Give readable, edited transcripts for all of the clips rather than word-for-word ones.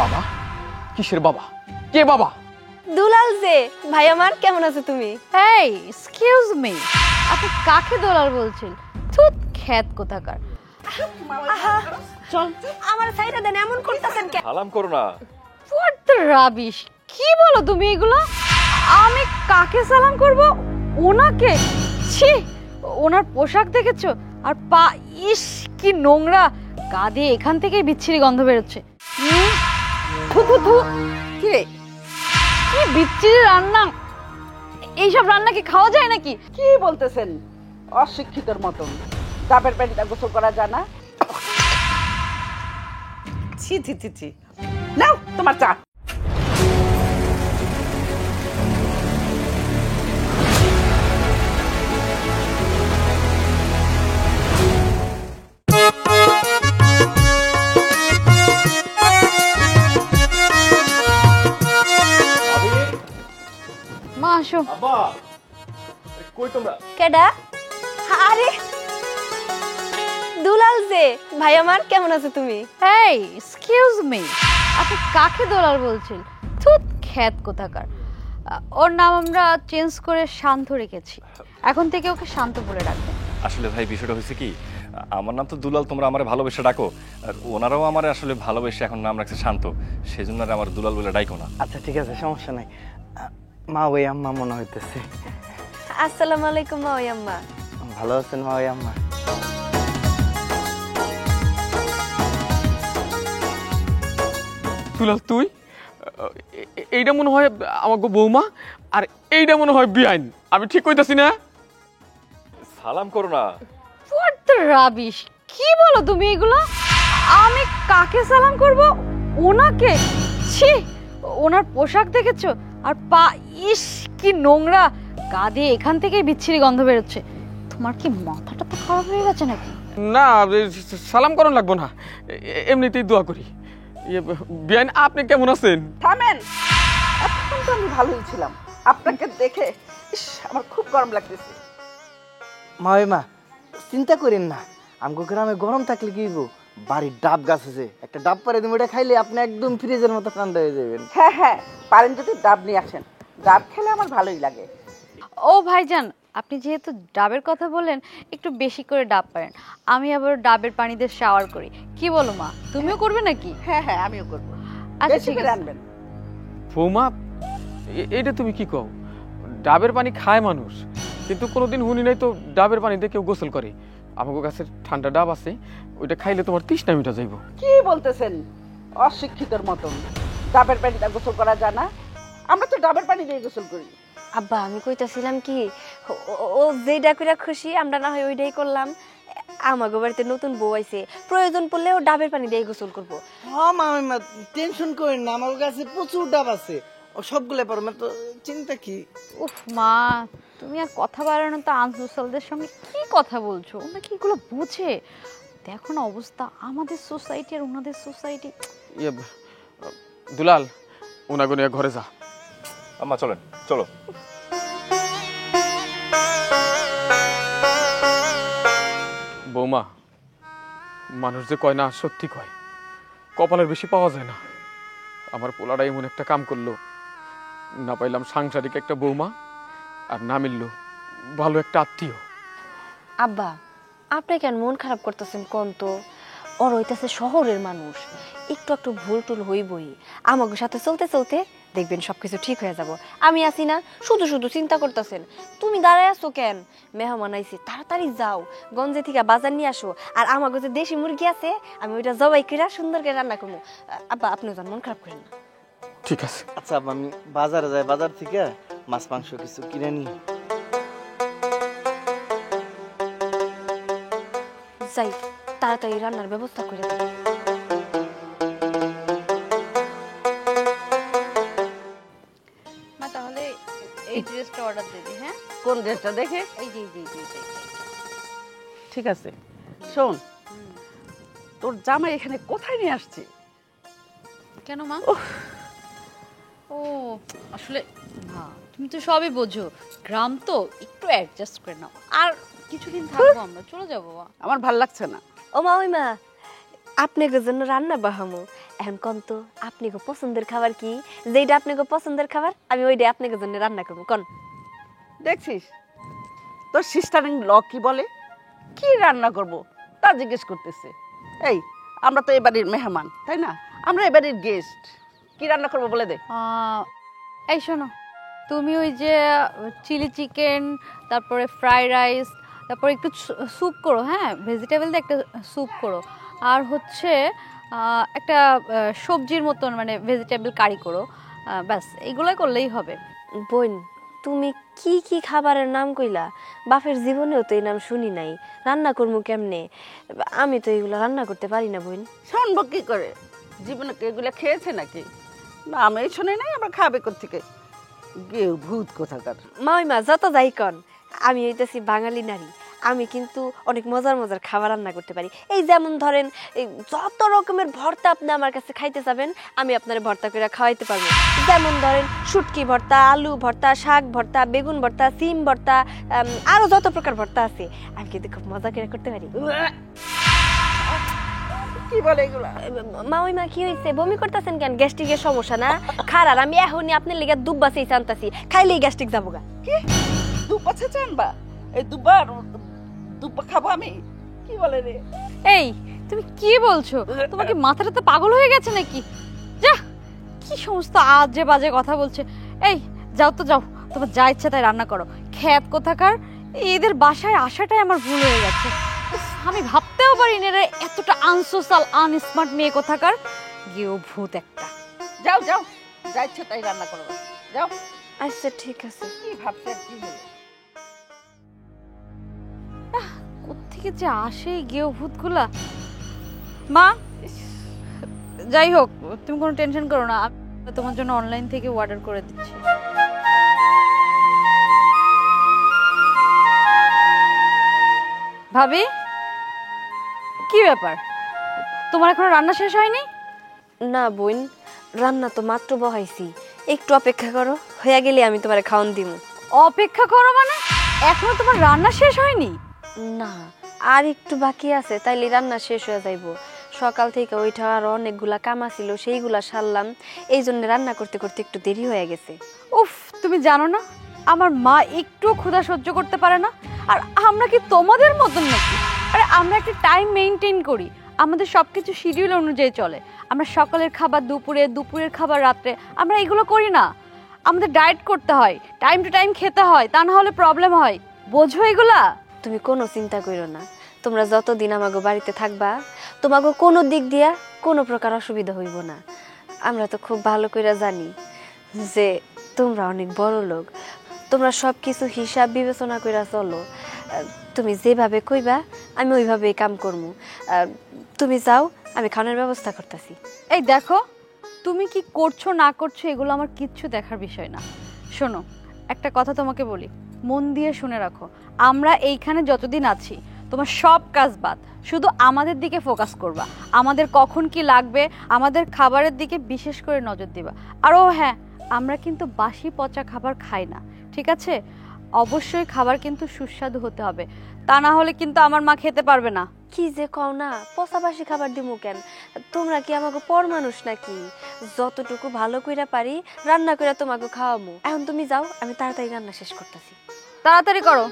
বাবা? কিসের বাবা? কে বাবা? দুলাল যে ভাই আমার, কেমন আছো তুমি? এই এক্সকিউজ মি, আপনি কাকে দোলাল বলছেন? থুত খ্যাত কোথাকার। চল আমার সাইডে দেন, এমন করতেছেন কেন? সালাম করো না। হোয়াট দ্য রাবিশ, কি বলো তুমি এগুলো? আমি কাকে সালাম করব? ওনাকে? ছি, ওনার পোশাক দেখেছো? আর পা, ইস কি নোংরা, গা দিয়ে এখান থেকেই বিচ্ছিরি গন্ধ বেরোচ্ছে। থু থু থু। কি রে, কি বিচ্ছিরি রান্না! এইসব রান্না কি খাওয়া যায় নাকি? কি বলতেছেন অশিক্ষিতর মতন? ডাবের পানিতে গোসল করা যায় না? ছি ছি ছি ছি। নাও তোমার চা। মা আসো। আব্বা, কই তোমরা? কেডা? আরে দুলাল যে ভাই আমার, কেমন আছো তুমি? এই এক্সকিউজ মি, আপনি কাকে দোলাল বলছেন? থুত খ্যাত কোথাকার। ওর নাম আমরা চেঞ্জ করে শান্ত রেখেছি, এখন থেকে ওকে শান্ত বলে রাখবেন। আসলে ভাই বিষয়টা হয়েছে কি, আমার নাম তো দুলাল, তোমরা আমারে ভালোবেসে ডাকো, আর ওনারাও আমারে আসলে ভালোবেসে এখন নাম রাখছে শান্ত, সেজন্য আর আমার দুলাল বলে ডাইকো না। আচ্ছা ঠিক আছে, সমস্যা নাই। মা ওই আম্মা মনে হইতেছে। আসসালামু আলাইকুম মা ওই আম্মা। ভালো আছেন মা ওই আম্মা? দুলাল তুই? এইটা মনে হয় আমার বৌমা, আর এইটা মনে হয় বিআইন। আমি ঠিক কইতাছি না? সালাম করো না। হোয়াট দ্য রাবিশ, কি বলো তুমি এগুলো? আমি কাকে সালাম করব? ওনাকে? ছি, ওনার পোশাক দেখেছো? আর পা, ইস কি নোংরা, গা দিয়ে এখান থেকেই বিচ্ছিরি গন্ধ বেরোচ্ছে। তোমার কি মাথাটা তো খারাপ হয়ে গেছে নাকি? না, সালাম করন লাগবো না, এমনিতেই দোয়া করি। বিআইন আপনি কেমন আছেন? থামেন। এখন তো আমি ভালোই ছিলাম, আপনাকে দেখে ইস আমার খুব গরম লাগতেছে। মা ওই মা চিন্তা করেন না, আমগো গ্রামে গরম থাকলে কি হইব, বাড়ির ডাব গাছ আছে, একটা ডাব পারে তুমি ওটা খাইলে আপনি একদম ফ্রিজের মতো ঠান্ডা হয়ে যাবেন। হ্যাঁ হ্যাঁ, পারেন যদি ডাব নিয়ে আসেন, ডাব খেলে আমার ভালোই লাগে। ও ভাইজান, আপনি যেহেতু ডাবের কথা বললেন, একটু বেশি করে ডাব পারেন। আমি আবার ডাবের পানি দিয়ে শাওয়ার করি। কি বলো মা, তুমিও করবে নাকি? হ্যাঁ হ্যাঁ, আমিও করবো। আচ্ছা বেশি ঠিক করে আছে। আনবেন। বৌমা, এইটা তুমি কি কও? ডাবের পানি খায় মানুষ, কিন্তু কোনোদিন শুনি নাই তো ডাবের পানিতে কেউ গোসল করে। আমাকে কাছে ঠান্ডা ডাব আছে, ওইটা খাইলে তোমার তৃষ্ণা মিটা যাইব। কি বলতেছেন অশিক্ষিতর মতন? ডাবের পানিতে গোসল করা যায় না? আমরা তো ডাবের পানি দিয়ে গোসল করি। আব্বা আমি কইতাছিলাম কি, ও যেটা কইরা খুশি আমরা না হয় ওইটাই করলাম। আমাগো বাড়িতে নতুন বউ আইছে, প্রয়োজন পড়লে ও ডাবের পানি দিয়ে গোসল করব। হ্যাঁ মা ওই মা টেনশন করেন না, আমার কাছে প্রচুর ডাব আছে, ও সবগুলো পারবো, তো চিন্তা কি? উফ মা, তুমি আর কথা বাড়ানো তো আনসোশালদের সঙ্গে কি কথা বলছো? ওরা কি এগুলো বুঝে? দেখো না অবস্থা আমাদের সোসাইটি আর ওনাদের সোসাইটি। দুলাল, ওনাগো নিয়ে ঘরে যা। আম্মা চলেন, চলো। বৌমা, মানুষ যে কয় না সত্যি কয়, কপালের বেশি পাওয়া যায় না। আমার পোলাটা এমন একটা কাম করলো, না পাইলাম সাংসারিক একটা বৌমা, আর না মিলল ভালো একটা আত্মীয়। আব্বা আপনি কেন মন খারাপ করতেছেন কোন তো? ওর হইতেছে শহরের মানুষ, একটু একটু ভুল টুল হইবই। আমাকে সাথে চলতে চলতে দেখবেন সবকিছু ঠিক হয়ে যাব। আমি আছি না, শুধু শুধু চিন্তা করতেছেন। তুমি দাঁড়ায় আছো কেন? মেহমান আইছে, তাড়াতাড়ি যাও, গঞ্জে থেকে বাজার নিয়ে আসো। আর আমাকে যে দেশি মুরগি আছে, আমি ওইটা জবাই করে সুন্দর করে রান্না করবো। আব্বা আপনি যান, মন খারাপ করেন না। ঠিক আছে। আচ্ছা আমি বাজারে যাই, বাজার থেকে মাছ মাংস কিছু কিনে নিই। যাই, তাড়াতাড়ি রান্নার ব্যবস্থা করে দিই। মা তাহলে এই ড্রেসটা অর্ডার দিয়ে দিই। হ্যাঁ, কোন ড্রেসটা দেখে? এই যে এই যে। ঠিক আছে। শোন, তোর জামাই এখানে কোথায় নিয়ে আসছে? কেন মা? ও আসলে না, তুমি তো সবই বোঝো, গ্রাম তো একটু অ্যাডজাস্ট করে নাও। আর কিছুদিন থাকবো, আমরা চলে যাবো। আমার ভাল লাগছে না। ও মা, ওই মা আপনাকে জন্য রান্না বাহামো। এখন কন তো আপনাকে পছন্দের খাবার কি? যেটা আপনাকে পছন্দের খাবার আমি ওইটা আপনাকে জন্য রান্না করবো। কন। দেখছিস তোর সিস্টারিং ল কি বলে, কি রান্না করব তা জিজ্ঞেস করতেছে। এই আমরা তো এবারের মেহমান তাই না, আমরা এবারের গেস্ট, কি রান্না করব বলে দে। এই শোনো, তুমি ওই যে চিলি চিকেন, তারপরে ফ্রাইড রাইস, তারপরে একটু স্যুপ করো, হ্যাঁ ভেজিটেবল দিয়ে একটা স্যুপ করো, আর হচ্ছে একটা সবজির মতন মানে ভেজিটেবল কারি করো, ব্যাস এইগুলো করলেই হবে। বোন, তুমি কি কি খাবারের নাম কইলা? বাপের জীবনেও তো এই নাম শুনি নাই। রান্না করবো কেমনে? আমি তো এগুলো রান্না করতে পারি না বোন। শুনবো কি করে, জীবনে কি এগুলো খেয়েছে নাকি? না আমি শুনে নাই, আমরা খাবে কোথেকে, গেউ ভূত কোথাকার। মামিমা যত যাই কন, আমি হইতেছি বাঙালি নারী। আমি কিন্তু অনেক মজার মজার খাবার রান্না করতে পারি। এই যেমন ধরেন, এই যত রকমের ভর্তা আপনি আমার কাছে খাইতে যাবেন আমি আপনার ভর্তা করে খাওয়াইতে পারবো। যেমন ধরেন শুটকি ভর্তা, আলু ভর্তা, শাক ভর্তা, বেগুন ভর্তা, সিম ভর্তা, আরো যত প্রকার ভর্তা আছে আমি কিন্তু খুব মজা করে করতে পারি। কি বলে এগুলা? মামিমা কি হয়েছে? বমি করতেছেন কেন? গ্যাস্ট্রিকের সমস্যা না? খারাপ, আমি এখনই আপনার লেগে দুব্বা সেই চানতাছি, খাইলেই গ্যাস্ট্রিক যাবো গা। কি দুব্বা চানবা? এই দুব্বা খাবো আমি? কি বলে রে? এই তুমি কি বলছো? তোমার কি মাথাটা তো পাগল হয়ে গেছে নাকি? যা, কি সমস্ত আজে বাজে কথা বলছে। এই যাও তো যাও, তোমার যা ইচ্ছা তাই রান্না করো। খ্যাত কোথাকার, এদের বাসায় আসাটাই আমার ভুল হয়ে গেছে। উফ, আমি ভাবতেও পারিনি রে এতটা আনসোশাল আনস্মার্ট মেয়ে কোথাকার, গেও ভূত একটা। যাও যাও, যা ইচ্ছা তাই রান্না করো, যাও। আচ্ছা ঠিক আছে। কি ভাবছে কি হলো? কোত্থেকে যে আসে এই গেও ভূতগুলা। মা, যাই হোক তুমি কোনো টেনশন করো না, আমি তোমার জন্য অনলাইন থেকে অর্ডার করে দিচ্ছি। ভাবি, কি ব্যাপার, তোমার এখনো রান্না শেষ হয়নি? না বোন, রান্না তো মাত্র বহাইছি, একটু অপেক্ষা করো, হয়ে গেলে আমি তোমার খাওয়ান দিব। অপেক্ষা করো মানে? এখনো তোমার রান্না শেষ হয়নি? না, আর একটু বাকি আছে, তাইলে রান্না শেষ হয়ে যাইব। সকাল থেকে ওইটা আর অনেকগুলা কামা ছিল, সেইগুলা সারলাম, এই জন্য রান্না করতে করতে একটু দেরি হয়ে গেছে। উফ, তুমি জানো না আমার মা একটু ক্ষুধা সহ্য করতে পারে না, আর আমরা কি তোমাদের মতন নাকি? আরে আমরা একটা টাইম মেনটেন করি, আমাদের সবকিছু শিডিউল অনুযায়ী চলে। আমরা সকালের খাবার দুপুরে, দুপুরের খাবার রাত্রে, আমরা এগুলো করি না। আমাদের ডায়েট করতে হয়, টাইম টু টাইম খেতে হয়, তা না হলে প্রবলেম হয়, বোঝো এগুলা? তুমি কোনো চিন্তা করো না, তোমরা যতদিন আমাগো বাড়িতে থাকবা তোমাগো কোনো দিক দিয়া কোনো প্রকার অসুবিধা হইব না। আমরা তো খুব ভালো করে জানি যে তোমরা অনেক বড় লোক, তোমরা সব কিছু হিসাব বিবেচনা করে চলো। তুমি যেভাবে কইবা আমি ওইভাবেই কাম করবো। তুমি যাও, আমি খাওয়ানোর ব্যবস্থা করতেছি। এই দেখো, তুমি কি করছো না করছো এগুলো আমার কিচ্ছু দেখার বিষয় না। শোনো, একটা কথা তোমাকে বলি, মন দিয়ে শুনে রাখো, আমরা এইখানে যতদিন আছি তোমার সব কাজ বাদ, শুধু আমাদের দিকে ফোকাস করবা। আমাদের কখন কি লাগবে, আমাদের খাবারের দিকে বিশেষ করে নজর দিবা। আর ও হ্যাঁ, আমরা কিন্তু বাসি পচা খাবার খাই না, ঠিক আছে? অবশ্যই খাবার কিন্তু সুস্বাদু হতে হবে, তা না হলে কিন্তু আমার মা খেতে পারবে না। কি যে কও না, পচাবাসি খাবার দিমু কেন? তোমরা কি আমাকে পর মানুষ নাকি? যতটুকু ভালো কইরা পারি রান্না কইরা তোমাকে খাওয়াবো। এখন তুমি যাও, আমি তাড়াতাড়ি রান্না শেষ করতেছি। তাড়াতাড়ি করো।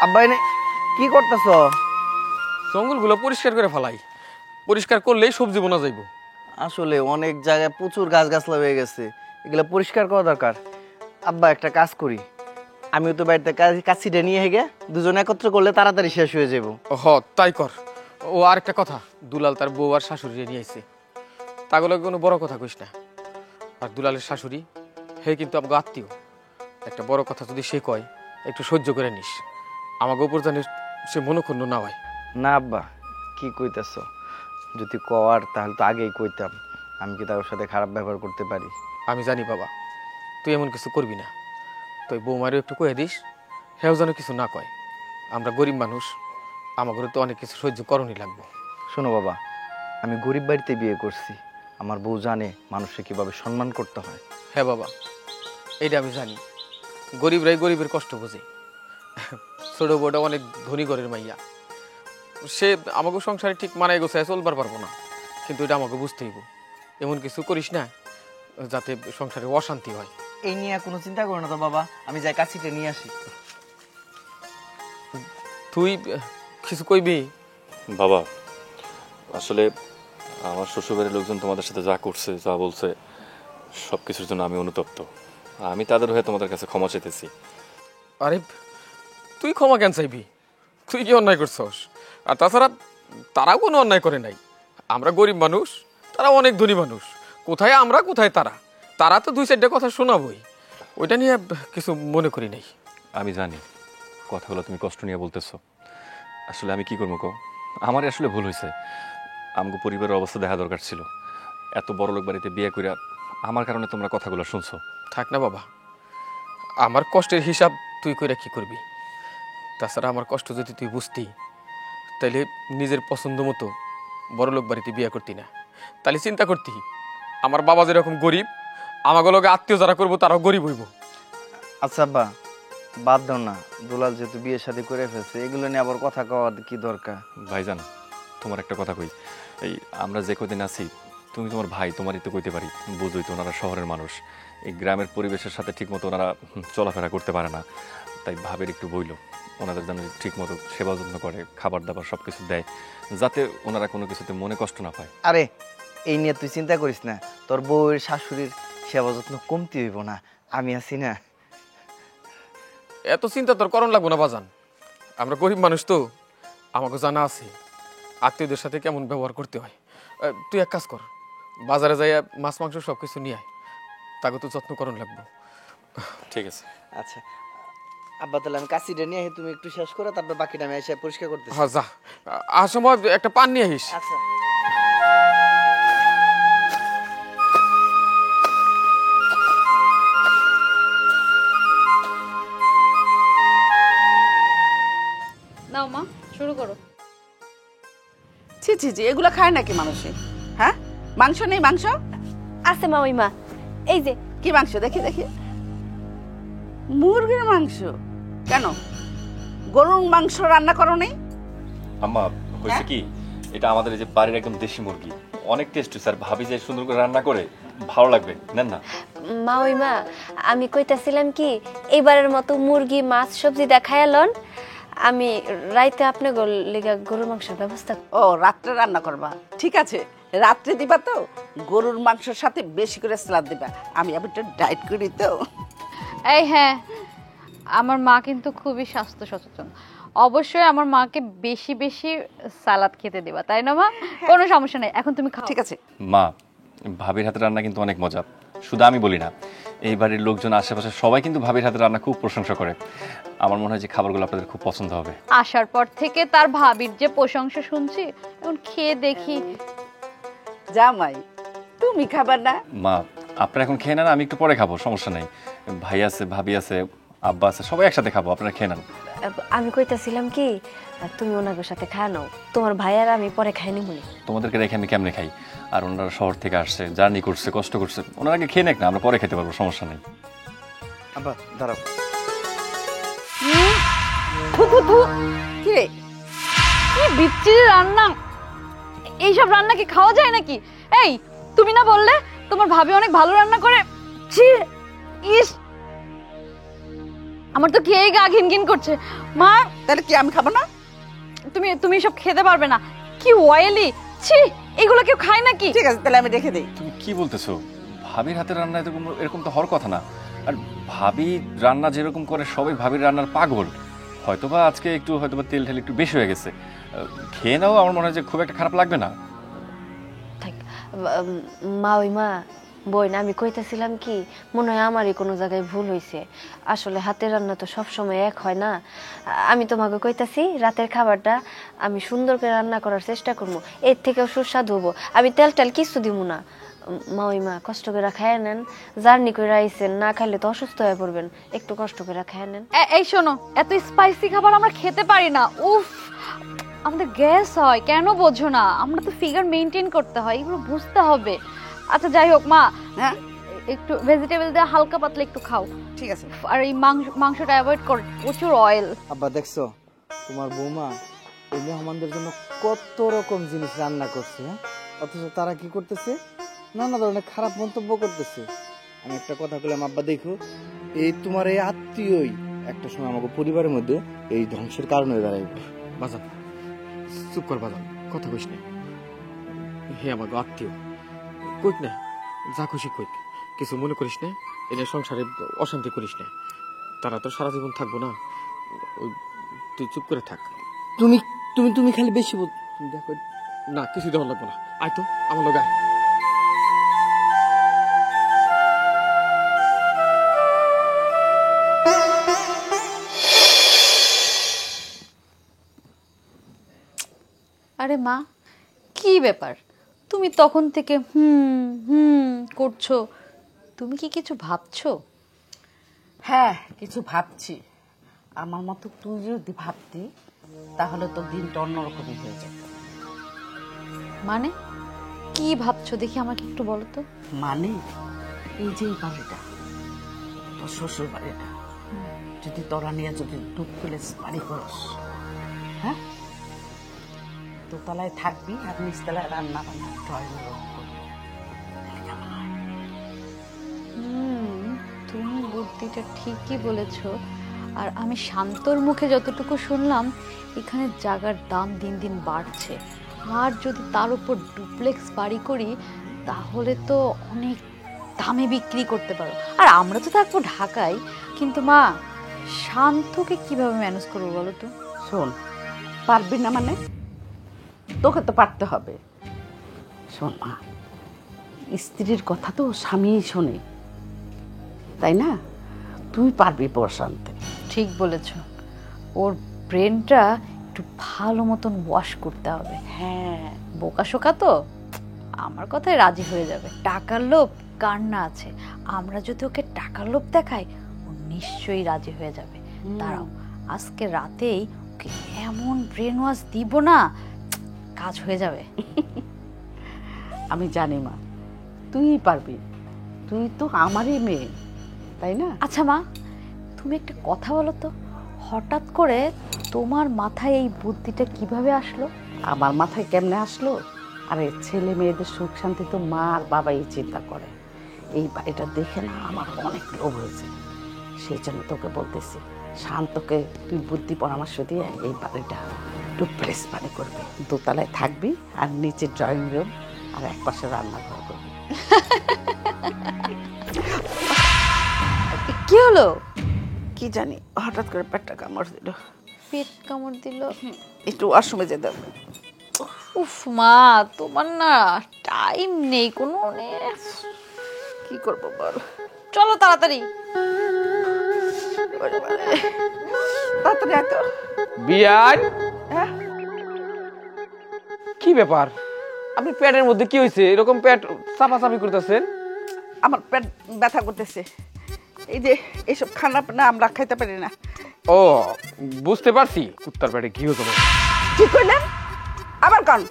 আব্বা এনে কি করতেছ? জঙ্গলগুলো পরিষ্কার করে ফেলাই, পরিষ্কার করলেই সবজি বোনা যাইব। আসলে অনেক জায়গায় প্রচুর গাছ গাছলা হয়ে গেছে, এগুলো পরিষ্কার করা দরকার। আব্বা একটা কাজ করি, আমিও তো বাড়িতে কাছিটা নিয়ে হেগে দুজন একত্র করলে তাড়াতাড়ি শেষ হয়ে যাব। হ তাই কর। ও আরেকটা কথা, দুলাল তার বউ আর শাশুড়ি নিয়ে আইছে, তাগুলো কোনো বড় কথা কইস না। আর দুলালের শাশুড়ি হে কিন্তু আমাকে আত্মীয়, একটা বড় কথা যদি সে কয় একটু সহ্য করে নিস, আমাকে উপর জানিস সে মনোক্ষুণ্ণ না হয়। না আব্বা, কি কইতেছ? যদি কর তাহলে তো আগেই কইতাম, আমি কি তার সাথে খারাপ ব্যবহার করতে পারি? আমি জানি বাবা, তুই এমন কিছু করবি না, তুই বৌমারও একটু কয়ে দিস, হেও যেন কিছু না কয়। আমরা গরিব মানুষ, আমাকে তো অনেক কিছু সহ্য করণই লাগবে। শোনো বাবা, আমি গরিব বাড়িতে বিয়ে করছি। আমার বউ জানে মানুষকে কিভাবে সম্মান করতে হয়। হ্যাঁ বাবা, এইটা আমি জানি। গরিবরাই গরিবের কষ্ট বোঝে। ছোট বউটা অনেক ধনী ঘরের মাইয়া, সে আমাকে সংসারে ঠিক মানায় গোছায় চলবার পারবো না, কিন্তু এটা আমাকে বুঝতে হইব। এমন কিছু করিস না যাতে সংসারে অশান্তি হয়। এই নিয়ে কোনো চিন্তা করো না তো বাবা, আমি যাই কাছিটা নিয়ে আসি। তুই কিছু কইবি? বাবা, আসলে আমার শ্বশুরবাড়ির লোকজন তোমাদের সাথে যা করছে, যা বলছে, সব কিছুর জন্য আমি অনুতপ্ত। আমি তাদের হয়ে তোমাদের কাছে ক্ষমা চেতেছি। আরে তুই ক্ষমা কেন চাইবি? তুই কি অন্যায় করছস? আর তাছাড়া তারাও কোনো অন্যায় করে নাই। আমরা গরিব মানুষ, তারা অনেক ধনী মানুষ। কোথায় আমরা, কোথায় তারা? তারা তো দুই চারটা কথা শোনাবই, ওইটা নিয়ে কিছু মনে করি নাই। আমি জানি কথাগুলো তুমি কষ্ট নিয়ে বলতেছো। আসলে আমি কি করবো কো, আমারই আসলে ভুল হয়েছে। আমাকে পরিবারের অবস্থা দেখা দরকার ছিল। এত বড় লোক বাড়িতে বিয়ে কইরা আমার কারণে তোমরা কথাগুলো শুনছো। থাক না বাবা, আমার কষ্টের হিসাব তুই কইরা কি করবি? তাছাড়া আমার কষ্ট যদি তুই বুঝতি, তাইলে নিজের পছন্দ মতো বড়লোক বাড়িতে বিয়ে করতি না। তাহলে চিন্তা করতি, আমার বাবা যেরকম গরিব, আমাকে লোকে আত্মীয় যারা করবো তারাও গরিব হইব। আচ্ছা আব্বা, বাদ দাও না। দুলাল যেহেতু বিয়ে শাদী করে ফেলছে, এগুলো নিয়ে আবার কথা কওয়ার কি দরকার? ভাইজান, তোমার একটা কথা কই, এই আমরা যে কদিন আছি, তুমি তোমার ভাই, তোমারই তো কইতে পারি, বুঝোই তো ওনারা শহরের মানুষ। এই গ্রামের পরিবেশের সাথে ঠিকমতো ওনারা চলাফেরা করতে পারে না। তাই ভাবের একটু বইল ওনাদের যেন ঠিকমতো সেবা যত্ন করে, খাবার দাবার সব কিছু দেয়, যাতে ওনারা কোনো কিছুতে মনে কষ্ট না পায়। আরে এই নিয়ে তুই চিন্তা করিস না, তোর বউয়ের শাশুড়ির সেবা যত্ন কমতি হইব না, আমি আছি না। এত চিন্তা তোর করণ লাগবো না বাজান। আমরা গরিব মানুষ তো, আমাকে জানা আছে আত্মীয়দের সাথে কেমন ব্যবহার করতে হয়। তুই এক কাজ কর, বাজারে যাই মাছ মাংস সব কিছু নিয়ে আয়, তাকে তো যত্ন করণ লাগবো। ঠিক আছে। আচ্ছা আব্বা, তাহলে আমি কাশিটা নিয়ে আহি, তুমি একটু শেষ করে তারপর বাকিটা আমি এসে পরিষ্কার করতে। হ্যাঁ যা, আর সময় একটা পান নিয়ে আহিস। আচ্ছা। নাও মা, শুরু করো। ছি ছি ছি, এগুলো খায় নাকি মানুষে? হ্যাঁ, মাংস নেই? মাংস আছে মা, ওই মা, এই যে। কি মাংস? দেখি দেখি। মুরগির মাংস? কেন, গরুর মাংস রান্না করো নেই? আম্মা, হয়েছে কি, এটা আমাদের এই যে বাড়ির একদম দেশি মুরগি, অনেক টেস্টি স্যার। ভাবি যে সুন্দর করে রান্না করে, ভালো লাগবে, নেন না। মা ওই মা, আমি কইতাছিলাম কি, এইবারের মতো মুরগি মাছ সবজি দেখায় লন, আমি রাইতে আপনি গরুর মাংসের ব্যবস্থা। ও, রাত্রে রান্না করবা? ঠিক আছে, রাত্রে দিবা তো গরুর মাংসের সাথে বেশি করে সালাদ দিবা। আমি আবার একটু ডায়েট করি তো। এই হ্যাঁ, আমার মা কিন্তু খুবই স্বাস্থ্য সচেতন। অবশ্যই আমার মাকে বেশি বেশি সালাদ খেতে দেবা, তাই না মা? কোনো সমস্যা নেই, এখন তুমি খাও। ঠিক আছে। মা, ভাবির হাতের রান্না কিন্তু অনেক মজা। শুধু আমি বলি না, এই বাড়ির লোকজন, আশেপাশে সবাই কিন্তু ভাবির হাতের রান্না খুব প্রশংসা করে। আমার মনে হয় যে খাবারগুলো আপনাদের খুব পছন্দ হবে। আসার পর থেকে তার ভাবির যে প্রশংসা শুনছি, এখন খেয়ে দেখি। জামাই, তুমি খাবার না? মা, আপনারা এখন খেয়ে নেন, আমি একটু পরে খাবো, সমস্যা নেই। ভাই আছে, ভাবি আছে, আব্বা আছে, সবাই একসাথে খাবো, আপনারা খেয়ে নেন। আমি কইতাছিলাম কি, তুমি ওনাদের সাথে খায় নাও, তোমার ভাই আর আমি পরে খাই নি বলি। তোমাদেরকে রেখে আমি কেমনে খাই? আর ওনারা শহর থেকে আসছে, জার্নি করছে, কষ্ট করছে, ওনারা আগে খেয়ে নেক না, আমরা পরে খেতে পারবো, সমস্যা নেই। আব্বা দাঁড়াও। কি রে, কি বিচ্ছিরি রান্না! এইসব রান্না কি খাওয়া যায় নাকি? এই, তুমি না বললে তোমার ভাবি অনেক ভালো রান্না করে? ছি, ইস, আমার তো খেয়ে গা ঘিনঘিন করছে। মা, তাহলে কি আমি খাবো না? তুমি সব খেতে পারবে না, কি অয়েলি! ছি, এগুলো কেউ খায় নাকি? ঠিক আছে, তাহলে আমি রেখে দিই। তুমি কি বলতেছো? ভাবির হাতের রান্না এরকম তো হওয়ার কথা না। আর ভাবি রান্না যেরকম করে, সবাই ভাবির রান্নার পাগল। হয়তোবা আজকে একটু তেল ঢেল একটু বেশি হয়ে গেছে, খেয়ে নাও, আমার মনে হয় যে খুব একটা খারাপ লাগবে না। থাক, মা ওই মা, বই না, আমি কইতাছিলাম কি, মনে হয় আমারই কোনো জায়গায় ভুল হয়েছে। আসলে হাতের রান্না তো সবসময় এক হয় না। আমি তোমাকে কইতাছি, রাতের খাবারটা আমি সুন্দর করে রান্না করার চেষ্টা করবো, এর থেকেও সুস্বাদু হবো। আমি তেল টেল কিছু দিব না। মা ওই মা, কষ্ট করে খায় নেন, জার্নি করে আইসেন, না খাইলে তো অসুস্থ হয়ে পড়বেন, একটু কষ্ট করে খায় নেন। এই শোনো, এত স্পাইসি খাবার আমরা খেতে পারি না। উফ, আমাদের গ্যাস হয়, কেন বোঝো না? আমরা তো ফিগার মেনটেন করতে হয়, এগুলো বুঝতে হবে। আচ্ছা যাই হোক মা, হ্যাঁ একটু ভেজিটেবল দিয়ে হালকা পাতলা একটু খাও। ঠিক আছে। আর এই মাংসটা অ্যাভয়েড কর, প্রচুর অয়েল। আব্বা দেখছো তোমার বৌমা এই মেহমানদের জন্য কত রকম জিনিস রান্না করছে, হ্যাঁ? অথচ তারা কি করতেছে, নানা ধরনের খারাপ মন্তব্য করতেছে। আমি একটা কথা বললাম, আব্বা দেখো এই তোমার এই আত্মীয়ই একটা সময় আমাকে পরিবারের মধ্যে এই ধ্বংসের কারণ হয়ে দাঁড়াইবে। বাজান চুপ কর বাজান, কথা কইস না। হে আমার আত্মীয়, কইক না, যা খুশি কইক, কিছু মনে করিস না, এনে সংসারে অশান্তি করিস না। তারা তো সারা জীবন থাকবো না, ওই তুই চুপ করে থাক। তুমি তুমি তুমি খালি বেশি দেখো। না কিছু দেওয়া লাগবো না, আয় তো আমার লোক আয়। আরে মা, কি ব্যাপার? তুমি তখন থেকে হুম হুম করছো, তুমি কি কিছু ভাবছো? হ্যাঁ কিছু ভাবছি। আমার মতো তুই যদি ভাবতি তাহলে তো দিনটা অন্যরকমই হয়ে যেত। মানে কি ভাবছো দেখি আমাকে একটু বলো তো। মানে এই যে এই বাড়িটা, তোর শ্বশুর বাড়িটা, যদি তোরা নিয়ে যদি ডুপ্লেক্স বাড়ি করস, হ্যাঁ, দোতলায় থাকবি আর নিচতলায় রান্না বান্না ড্রয়িং রুম করবি, তাহলে কেমন হয়? তুমি বুদ্ধিটা ঠিকই বলেছো। আর আমি শান্তর মুখে যতটুকু শুনলাম, এখানে জায়গার দাম দিন দিন বাড়ছে। আর যদি তার উপর ডুপ্লেক্স বাড়ি করি তাহলে তো অনেক দামে বিক্রি করতে পারো। আর আমরা তো থাকবো ঢাকায়। কিন্তু মা, শান্তকে কিভাবে ম্যানেজ করবো বলো তো? শোন, পারবি না মানে? তোকে তো পারতে হবে। শোন মা, স্ত্রীর কথা তো স্বামীই শোনে, তাই না? তুই পারবি প্রশান্তে। ঠিক বলেছ, ওর ব্রেনটা একটু ভালো মতন ওয়াশ করতে হবে। হ্যাঁ বোকাশোকা তো আমার কথায় রাজি হয়ে যাবে। টাকার লোভ কার না আছে, আমরা যদি ওকে টাকার লোভ দেখাই ও নিশ্চয়ই রাজি হয়ে যাবে। দাঁড়াও, আজকে রাতেই ওকে এমন ব্রেন ওয়াশ দিব না, কাজ হয়ে যাবে। আমি জানি মা, তুই পারবি, তুই তো আমারই মেয়ে, তাই না? আচ্ছা মা, তুমি একটা কথা বলো তো, হঠাৎ করে তোমার মাথায় এই বুদ্ধিটা কিভাবে আসলো? আমার মাথায় কেমনে আসলো? আরে ছেলে মেয়েদের সুখ শান্তি তো মা আর বাবাই চিন্তা করে। এই বাড়িটা দেখে না আমার অনেক লোভ হয়েছে, সেই জন্য তোকে বলতেছি, শান্তকে তুই বুদ্ধি পরামর্শ দিয়ে এই বাড়িটা ডুপ্লেক্স বাড়ি করবি, দোতলায় থাকবি আর নিচে ড্রয়িং রুম আর এক পাশে রান্নাঘর করবি। কি হলো? কি জানি হঠাৎ করে পেটটা কামড় দিল। পেট কামড় দিল? একটু ওয়াশরুমে যেতে হবে। উফ মা, তোমার না টাইম নেই কোনো। কি করবো বল? চলো তাড়াতাড়ি। তাড়াতাড়ি এত বিয়ান, হ্যাঁ, কি ব্যাপার? আপনি পেটের মধ্যে কি হয়েছে, এরকম পেট চাপাচাপি করতেছেন? আমার পেট ব্যথা করতেছে। এই যে এইসব খানা না আমরা খাইতে পারি না। ও বুঝতে পারছি, কুত্তার পেটে ঘিও জমে। কি কইলেন? আবার কান,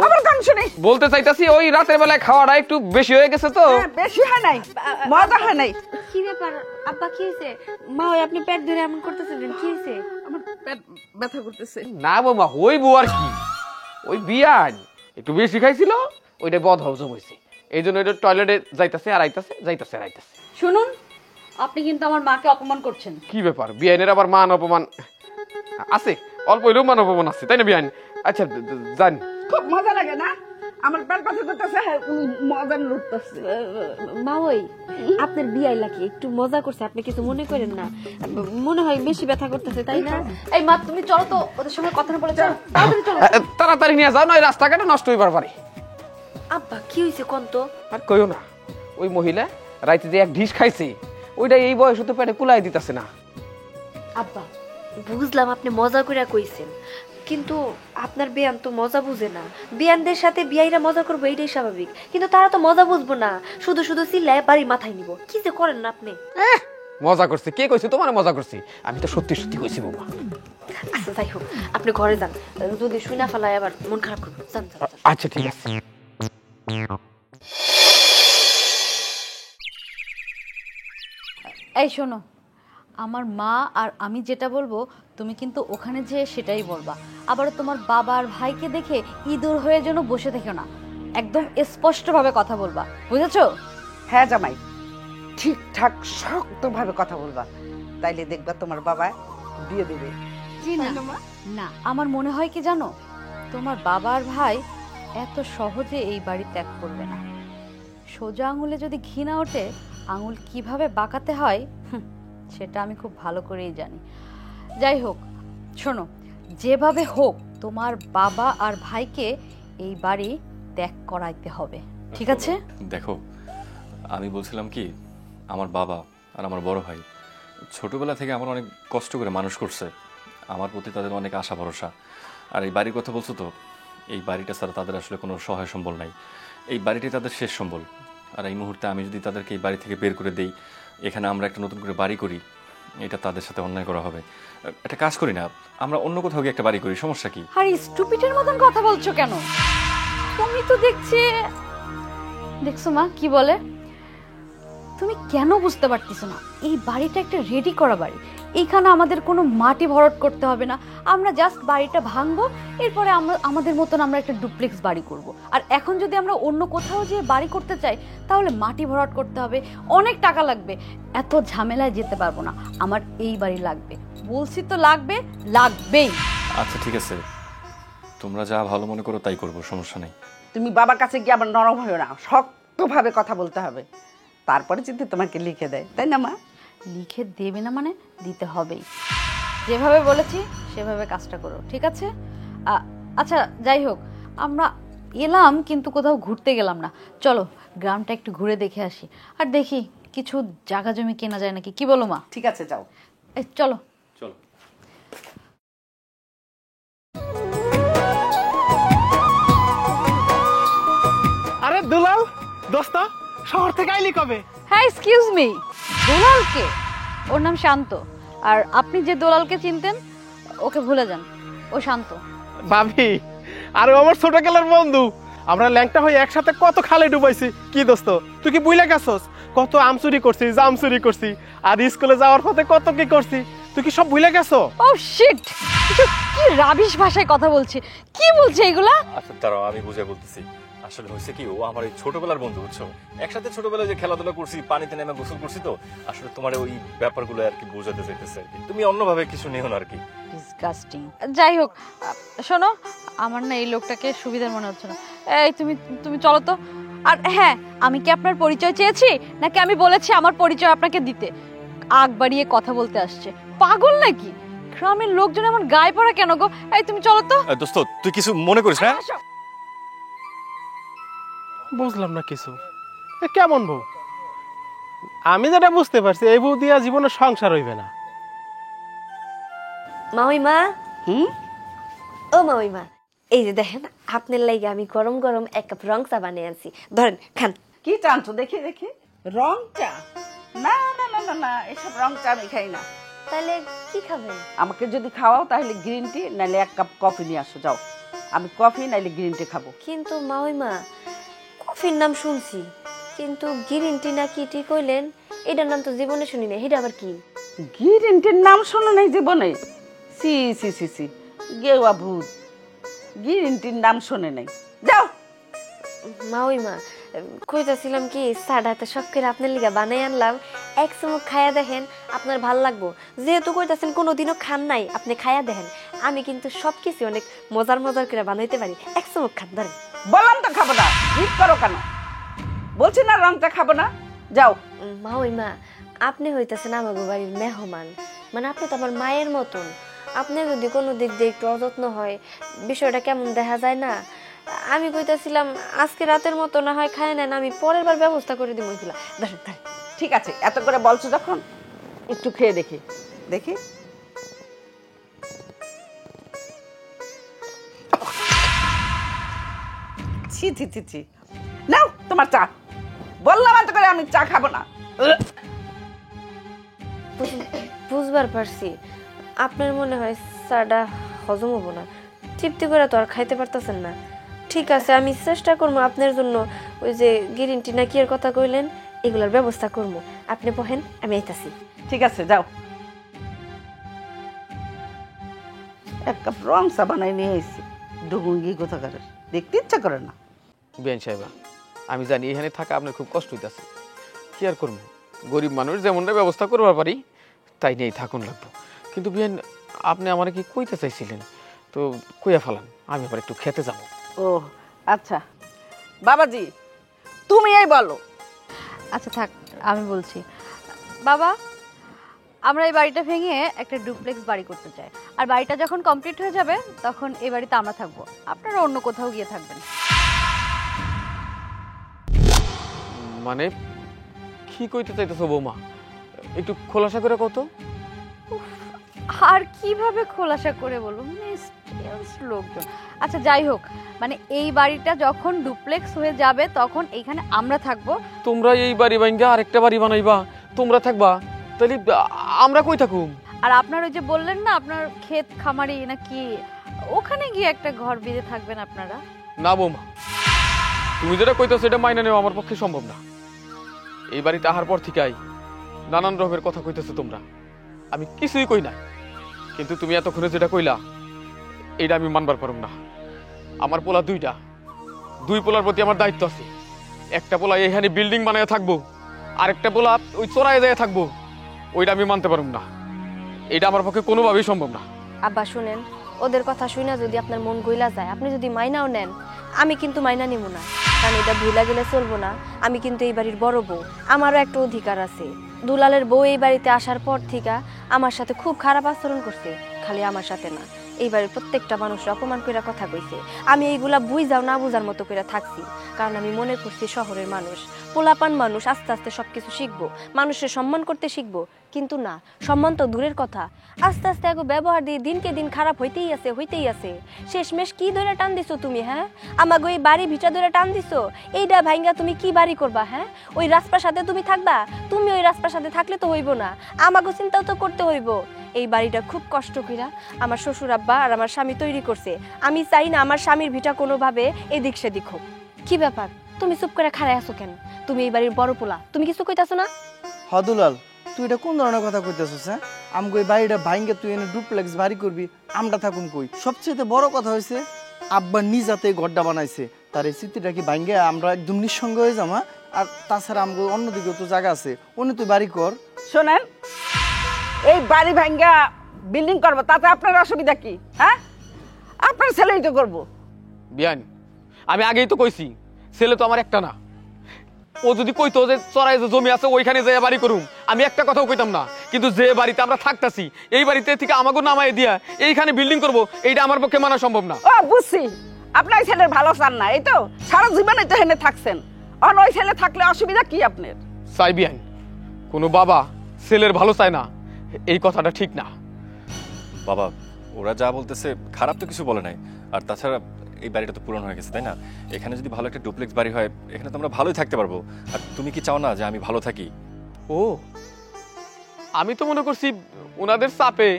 আবার কান শুনি। বলতে চাইতাছি ওই রাতের বেলায় খাওয়াটা একটু বেশি হয়ে গেছে তো। হ্যাঁ, বেশি হয় নাই, মজা হয় নাই। কি ব্যাপার আব্বা, কি হয়েছে? মা ওই আপনি পেট ধরে এমন করতেছিলেন, কি হয়েছে? আমার পেট ব্যথা করতেছে। না বৌমা, হইবো আর কি, ওই বিয়ান একটু বেশি খাইছিল, ওইটা বদ হজম হয়েছে, এই জন্য ওইটা টয়লেটে যাইতাছে আর আইতাছে, যাইতাছে আর আইতাছে। শুনুন, আপনি কিন্তু আমার মাকে অপমান করছেন। কি ব্যাপার, বিয়ানের আবার মান অপমান আছে? অল্প হইলেও মান অপমান আছে, তাই না বিয়ান? আচ্ছা জান, খুব মজা লাগে না? আমার পেট ব্যথা করতেছে, মজা লুটতেছে। মা ওই আপনার বিয়াই লাগে একটু মজা করছে, আপনি কিছু মনে করেন না। মনে হয় বেশি ব্যথা করতেছে, তাই না? এই মা, তুমি চলো তো, ওদের সঙ্গে কথা না বলে চলো, তাড়াতাড়ি চলো। তাড়াতাড়ি নিয়ে যাও, নয় রাস্তাঘাটে নষ্ট হইবার পারে। আব্বা কি হয়েছে কোন তো? আর কইও না, ওই মহিলা রাইতে যে এক ঢিস খাইছে, ওইটা এই বয়সে তো পেটে কুলাই দিতেছে না। আব্বা বুঝলাম আপনি মজা করে কইছেন, কিন্তু আপনার বিয়ান তো মজা বুঝে না। বিয়ানদের সাথে বিয়াইরা মজা করবো এইটাই স্বাভাবিক, কিন্তু তারা তো মজা বুঝবো না, শুধু শুধু চিল্লায় বাড়ি মাথায় নিব। কি যে করেন না আপনি। মজা করছে কে কইছে? তোমার মজা করছি আমি তো, সত্যি সত্যি কইছি বৌমা। আচ্ছা যাই হোক, আপনি ঘরে যান, যদি শুই না ফেলায় আবার মন খারাপ করবো। যান, যান, যান। আচ্ছা ঠিক আছে। এই শোনো, আমার মা আর আমি যেটা বলবো তুমি কিন্তু ওখানে যেয়ে সেটাই বলবা। আবার তোমার বাবা আর ভাইকে দেখে ইঁদুর হয়ে যেন বসে থেকো না, একদম স্পষ্টভাবে কথা বলবা, বুঝেছো? হ্যাঁ জামাই, ঠিকঠাক শক্তভাবে কথা বলবা, তাইলে দেখবা তোমার বাবা বিয়ে দেবে। জি না, না আমার মনে হয় কি জানো, তোমার বাবা আর ভাই এত সহজে এই বাড়ি ত্যাগ করবে না। সোজা আঙুলে যদি ঘি না ওঠে, আঙুল কিভাবে বাঁকাতে হয় সেটা আমি খুব ভালো করেই জানি। যাই হোক, শোনো, যেভাবে হোক তোমার বাবা আর ভাইকে এই বাড়ি ত্যাগ করাইতে হবে, ঠিক আছে? দেখো, আমি বলছিলাম কি, আমার বাবা আর আমার বড় ভাই ছোটবেলা থেকে আমার অনেক কষ্ট করে মানুষ করছে, আমার প্রতি তাদের অনেক আশা ভরসা। আর এই বাড়ির কথা বলছো তো, এই বাড়িটা ছাড়া তাদের আসলে কোনো সহায় সম্বল নাই, এই বাড়িটাই তাদের শেষ সম্বল। আর এই মুহূর্তে আমি যদি তাদেরকে এই বাড়ি থেকে বের করে দেই, এখানে আমরা একটা নতুন করে বাড়ি করি, এটা তাদের সাথে অন্যায় করা হবে। একটা কাজ করি না, আমরা অন্য কোথাও গিয়ে একটা বাড়ি করি, সমস্যা কি? আর স্টুপিডের মতন কথা বলছো কেন? তুমি তো দেখছো মা কি বলে, তুমি কেন বুঝতে পারতেছো না? এই বাড়িটা একটা রেডি করা বাড়ি, এইখানে আমাদের কোনো মাটি ভরাট করতে হবে না, আমরা জাস্ট বাড়িটা ভাঙবো, এরপরে আমরা আমাদের মতন আমরা একটা ডুপ্লেক্স বাড়ি করব। আর এখন যদি আমরা অন্য কোথাও যেয়ে বাড়ি করতে চাই, তাহলে মাটি ভরাট করতে হবে, অনেক টাকা লাগবে, এত ঝামেলায় যেতে পারবো না। আমার এই বাড়ি লাগবে, বলছি তো লাগবে, লাগবেই। আচ্ছা ঠিক আছে, তোমরা যা ভালো মনে করো তাই করবো, সমস্যা নেই। তুমি বাবার কাছে গিয়ে আবার নরম হয়েও না, শক্তভাবে কথা বলতে হবে, তারপরে যদি তোমাকে লিখে দেয়, তাই না মা? লিখে দেবে না মানে দিতে হবেই, যেভাবে বলেছি সেভাবে কাজটা করো, ঠিক আছে? আচ্ছা যাই হোক, আমরা এলাম কিন্তু কোথাও ঘুরতে গেলাম না, চলো গ্রামটা একটু ঘুরে দেখে আসি, আর দেখি কিছু জায়গা জমি কেনা যায় নাকি, কি বলো মা? ঠিক আছে, যাও। এই চলো। চলো। আরে দুলাল দোস্ত, শহর থেকে আইলি কবে? হ্যাঁ এক্সকিউজ মি, দোলালকে? ওর নাম শান্ত, আর আপনি যে দোলালকে চিনতেন ওকে ভুলে যান, ও শান্ত। ভাবি, আরে আমার ছোটকালের বন্ধু, আমরা ল্যাংটা হয়ে একসাথে কত খালে ডুবাইছি। কি দোস্ত, তুই কি বুইলা গেছস? কত আম চুরি করছি, জাম চুরি করছি, আর স্কুলে যাওয়ার পথে কত কি করছি, তুই কি সব ভুলে গেছো? ও শিট, কি রাবিশ ভাষায় কথা বলছে, কি বলছে এগুলা? আচ্ছা দাঁড়াও, আমি বুঝে বলতেছি। আসলে হয়েছে কি, ও আমার এই ছোটবেলার বন্ধু, বুঝছো? একসাথে ছোটবেলায় যে খেলাধুলা করছি, পানিতে নেমে গোসল করছি, তো আসলে তোমার ওই ব্যাপারগুলো আর কি বোঝাতে চাইতেছে আর কি, তুমি অন্যভাবে কিছু নিও না আর কি। ডিসগাস্টিং। যাই হোক, শোনো, আমার না এই লোকটাকে সুবিধার মনে হচ্ছে না। এই তুমি তুমি চলো তো। আর হ্যাঁ, আমি কি আপনার পরিচয় চেয়েছি, নাকি আমি বলেছি আমার পরিচয় আপনাকে দিতে? আগ বাড়িয়ে কথা বলতে আসছে, পাগল নাকি? গ্রামের লোকজন এমন গায়ে পড়া কেন গো? এই তুমি চলো তো। দোস্ত, তুই কিছু মনে করিস না? বুঝলাম না কিছু। এ কেমন বউ? আমি যেটা বুঝতে পারছি, এই বউ দিয়া জীবনে সংসার হইবে না। মামিমা, ও মামিমা, এই যে দেখেন, আপনার লাগে আমি গরম গরম এক কাপ রং চা বানিয়ে আনছি, ধরেন খান। কি টানছো দেখি দেখি? রং চা? না না না না না, এসব রং চা আমি খাই না। তাহলে কি খাবেন? আমাকে যদি খাওয়াও তাহলে গ্রিন টি, নাহলে এক কাপ কফি নিয়ে আসো, যাও। আমি কফি নাইলে গ্রিন টি খাবো। কিন্তু মামিমা, কফির নাম শুনছি, কিন্তু গ্রিন টি না কি টি কইলেন, এটার নাম তো জীবনে শুনি না, এটা আবার কি? গ্রিন টির নাম শোনো নাই জীবনে? সি সি সি সি, গেওয়া ভূত, গ্রিন টির নাম শোনে নাই, যাও। মামিমা, কইতাছিলাম কি, সাডা তো শখ করে আপনার লিগা বানাই আনলাম, এক চুমুক খায়া দেখেন, আপনার ভাল লাগবো। যেহেতু কইতাছেন কোনোদিনও খান নাই, আপনি খায়া দেখেন, আমি কিন্তু সবকিছু অনেক মজার মজার করে বানাইতে পারি, এক চুমুক খান, ধরেন। বললাম তো খাবো না, জিদ করো কেন? বলছি না রংটা খাবো না, যাও। মামিমা, আপনি হইতাছেন আমাগো বাড়ির মেহমান, মানে আপনি তো আমার মায়ের মতন, আপনি যদি কোনো দিক দিয়ে একটু অযত্ন হয়, বিষয়টা কেমন দেখা যায় না? আমি কইতাছিলাম আজকে রাতের মতো না হয় খায় নেন, আমি পরের বার ব্যবস্থা করে দিব। ঠিক আছে, এত করে বলছো যখন, একটু খেয়ে দেখি দেখি। ছি ছি ছি ছি, নাও তোমার চা। বললাম এত করে আমি চা খাবো না। বুঝবার পারছি, আপনার মনে হয় চাটা হজম হবো না, তৃপ্তি করে তো আর খাইতে পারতেছেন না। ঠিক আছে, আমি চেষ্টা করবো আপনার জন্য ওই যে গ্রিন টি না কি এর কথা কইলেন এগুলোর ব্যবস্থা করবো। আপনি বহেন, আমি আইতাছি। ঠিক আছে, যাও। এক কাপ রং চা বানাই নিয়ে এসেছি, ডুগুঙ্গি কোথাকারের, দেখতে ইচ্ছা করে না। বিয়ান সাহেবা, আমি জানি এখানে থাকা আপনার খুব কষ্ট হইতেছে, কি আর করবো, গরিব মানুষ যেমনটা ব্যবস্থা করবার পারি তাই নিয়েই থাকুন লাগবো। কিন্তু বিয়ান, আপনি আমার কি কইতে চাইছিলেন তো কইয়া ফেলান, আমি আবার একটু খেতে যাবো। ও আচ্ছা, বাবাজি তুমি এই বলো। আচ্ছা থাক, আমি বলছি। বাবা, আমরা এই বাড়িটা ভেঙে একটা ডুপ্লেক্স বাড়ি করতে চাই, আর বাড়িটা যখন কমপ্লিট হয়ে যাবে তখন এই বাড়িতে আমরা থাকবো, আপনারা অন্য কোথাও গিয়ে থাকবেন। মানে কি কইতে চাইতেছো বৌমা, একটু খোলাসা করে কত। আর কিভাবে খোলাসা করে বলবো, মিস্টেরিয়াস লোকজন। আচ্ছা যাই হোক, মানে এই বাড়িটা যখন ডুপ্লেক্স হয়ে যাবে তখন এইখানে আমরা থাকবো। তোমরা এই বাড়ি ভাঙ্গা আরেকটা বাড়ি বানাইবা, তোমরা থাকবা, তাহলে আমরা কই থাকুম? আর আপনার ওই যে বললেন না আপনার ক্ষেত খামারি নাকি, ওখানে গিয়ে একটা ঘর বেঁধে থাকবেন আপনারা। না বৌমা, তুমি যেটা কইতেছো সেটা মাইনা নেওয়া আমার পক্ষে সম্ভব না। এই বাড়িতে আহার পর থেকেই নানান রকমের কথা কইতেছো তোমরা, আমি কিছুই কই না, কিন্তু তুমি এতক্ষণে যেটা কইলা এটা আমি মানবার পারুম না। আমার পোলা দুইটা, দুই পোলার প্রতি আমার দায়িত্ব আছে। একটা পোলা এখানে বিল্ডিং বানায় থাকবো, আরেকটা পোলা ওই চোরায় যায় থাকবো, ওইটা আমি মানতে পারুম না। এটা আমার পক্ষে কোনোভাবেই সম্ভব না। আব্বা শুনেন, ওদের কথা শুনে যদি আপনার মন গইলা যায়, আপনি যদি মাইনাও নেন, আমি কিন্তু মাইনা নিব না, কারণ এটা ভুলা গেলে চলবো না। আমি কিন্তু এই বাড়ির বড় বউ, আমারও একটা অধিকার আছে। দুলালের বউ এই বাড়িতে আসার পর থেকে আমার সাথে খুব খারাপ আচরণ করছে, খালি আমার সাথে না, এই বাড়ির প্রত্যেকটা মানুষরা অপমান করে কথা কইছে। আমি এইগুলা বুঝাও না বুঝার মতো করে থাকছি, কারণ আমি মনে করছি শহরের মানুষ, পোলাপান মানুষ আস্তে আস্তে সবকিছু শিখবো, মানুষের সম্মান করতে শিখবো। কিন্তু না, সম্মান তো দূরের কথা, আস্তে আস্তে এক ব্যবহার দিয়ে দিনকে দিন খারাপ হইতেই আছে। শেষমেশ কি ধরে টান দিছো তুমি? হ্যাঁ, আমাকে ওই বাড়ি ভিটা ধরে টান দিছো, এইটা ভাইঙ্গা তুমি কি বাড়ি করবা? হ্যাঁ, ওই রাজপ্রাসাদে তুমি থাকবা? তুমি ওই রাজপ্রাসাদে থাকলে তো হইব না, আমাকে চিন্তাও তো করতে হইব। এই বাড়িটা খুব কষ্ট কইরা আমার শ্বশুর আব্বা আর আমার স্বামী তৈরি করছে। আমি চাই না আমার স্বামীর ভিটা কোনোভাবে এদিক সেদিক হোক। কি ব্যাপার, তুমি চুপ করে খাড়ায় আছো কেন? তুমি এই বাড়ির বড় পোলা, তুমি কিছু কইতাছো না? হদুলাল, তুই এটা কোন ধরনের কথা কইতেছিস? হ্যাঁ, আমগো এই বাড়িটা ভাঙ্গে তুই এনে ডুপ্লেক্স বাড়ি করবি, আমরা থাকুম কই? সবচেয়ে বড় কথা হয়েছে আব্বা নিজাতে গড্ডা বানাইছে, তার এই স্মৃতিটা কি ভাঙ্গে আমরা একদম নিঃসঙ্গ হয়ে যামা? আর তাছাড়া আমগো অন্যদিকেও তো জায়গা আছে, অন্য তুই বাড়ি কর। শোনেন, এই বাড়ি ভাঙ্গা বিল্ডিং করবো, তাতে আপনার অসুবিধা কি? হ্যাঁ, আপনার ছেলেই তো করবো। বিয়ান, আমি আগেই তো কইছি ছেলে তো আমার একটা না। ও যদি কইতো যে চড়াই যে জমি আছে ওইখানে যাই বাড়ি করুম, আমি একটা কথাও কইতাম না। কিন্তু যে বাড়িতে আমরা থাকতাছি, এই বাড়িতে থেকে আমাকে নামাই দিয়া এইখানে বিল্ডিং করব, এইটা আমার পক্ষে মানা সম্ভব না। ও বুঝছি, আপনার ছেলের ভালো চান না, এই তো সারা জীবনে তো হেনে থাকছেন, অন ওই ছেলে থাকলে অসুবিধা কি আপনার? চাই বিয়ান, কোনো বাবা ছেলের ভালো চায় না, এই কথাটা ঠিক না। বাবা, ওরা যা বলতেছে খারাপ তো কিছু বলে নাই। আর তাছাড়া এই বাড়িটা তো পুরনো হয়ে গেছে, তাই না? এখানে যদি ভালো একটা ডুপ্লেক্স বাড়ি হয়, এখানে তো আমরা ভালোই থাকতে পারবো। আর তুমি কি চাও না যে আমি ভালো থাকি? ও, আমি তো মনে করছি ওনাদের চাপে